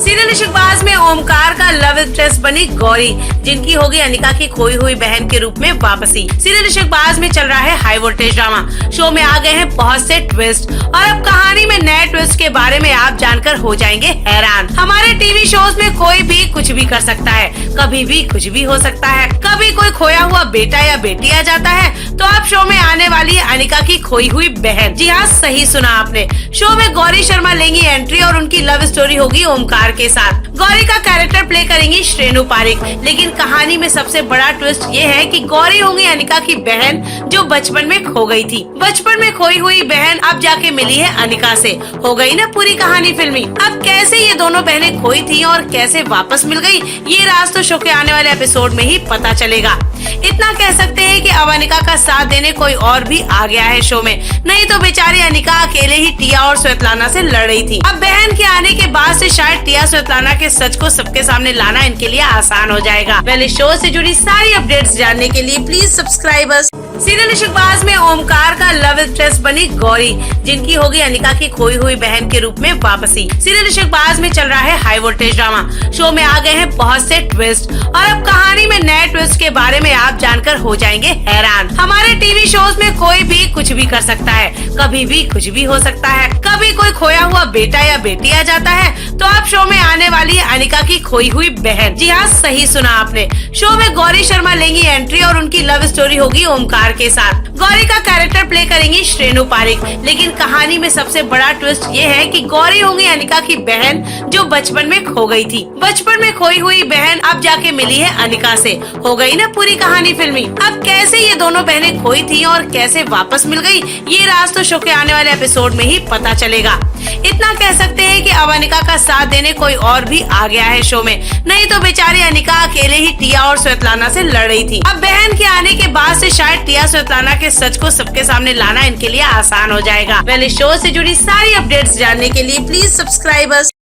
Serial Ishqbaaz में ओमकार का love interest बनी गौरी, जिनकी होगी अनिका की खोई हुई बहन के रूप में वापसी। सीरियल इश्कबाज में चल रहा है हाई वोल्टेज ड्रामा। शो में आ गए हैं बहुत से ट्विस्ट और अब कहानी में नए ट्विस्ट के बारे में आप जानकर हो जाएंगे हैरान। हमारे टीवी शोज में कोई भी कुछ भी कर सकता है, कभी भी कुछ भी हो सकता है। कभी कोई खोया हुआ बेटा या बेटी आ जाता है, तो अब शो में आने वाली है अनिका की खोई हुई बहन। जी हाँ, सही सुना आपने। शो में गौरी शर्मा लेंगी एंट्री और उनकी लव स्टोरी होगी ओमकार के साथ। गौरी का कैरेक्टर प्ले करेंगी श्रेणु पारिक, लेकिन कहानी में सबसे बड़ा ट्विस्ट ये है कि गौरी होंगी अनिका की बहन जो बचपन में खो गई थी। बचपन में खोई हुई बहन अब जाके मिली है अनिका से। हो गई ना पूरी कहानी फिल्मी। अब कैसे ये दोनों बहनें खोई थी और कैसे वापस मिल गई, ये राज तो शो के आने वाले एपिसोड में ही पता चलेगा। इतना कह सकते हैं कि अब अनिका का साथ देने कोई और भी आ गया है शो में, नहीं तो बेचारी अनिका अकेले ही टिया और स्वेतलाना से लड़ रही थी। अब बहन के आने के बाद से शायद टिया स्वेतलाना के सच को सबके सामने लाना इनके लिए आसान हो जाएगा। पहले शो से जुड़ी सारी अपडेट्स जानने के लिए please subscribe us. Serial Ishqbaaz में ओमकार का लव इंटरेस्ट बनी गौरी, जिनकी होगी अनिका की खोई हुई बहन के रूप में वापसी। सीरियल इश्कबाज में चल रहा है हाई वोल्टेज ड्रामा। शो में आ गए हैं बहुत से ट्विस्ट और अब कहानी में नए ट्विस्ट के बारे में आप जानकर हो जाएंगे हैरान। हमारे टीवी शोज में कोई भी कुछ भी कर सकता है, कभी भी कुछ भी हो सकता है। कभी कोई खोया हुआ बेटा या बेटी आ जाता है, तो अब शो में आने वाली है अनिका की खोई हुई बहन। जी हाँ, सही सुना आपने। शो में गौरी शर्मा लेंगी एंट्री और उनकी लव स्टोरी होगी ओमकार के साथ। गौरी का कैरेक्टर प्ले करेंगी श्रेणु पारिक, लेकिन कहानी में सबसे बड़ा ट्विस्ट ये है कि गौरी होंगी अनिका की बहन जो बचपन में खो गई थी। बचपन में खोई हुई बहन अब जाके मिली है अनिका से। हो गई ना पूरी कहानी फिल्मी। अब कैसे ये दोनों बहनें खोई थी और कैसे वापस मिल गई, ये राज तो शो के आने वाले एपिसोड में ही पता चलेगा। इतना कह सकते हैं कि अब अनिका का साथ देने कोई और भी आ गया है शो में, नहीं तो बेचारी अनिका अकेले ही टिया और स्वेतलाना से लड़ रही थी। अब बहन के आने के बाद से शायद टिया स्वेतलाना के सच को सबके सामने लाना इनके लिए आसान हो जाएगा। पहले शो से जुड़ी सारी अपडेट्स जानने के लिए प्लीज सब्सक्राइब अस।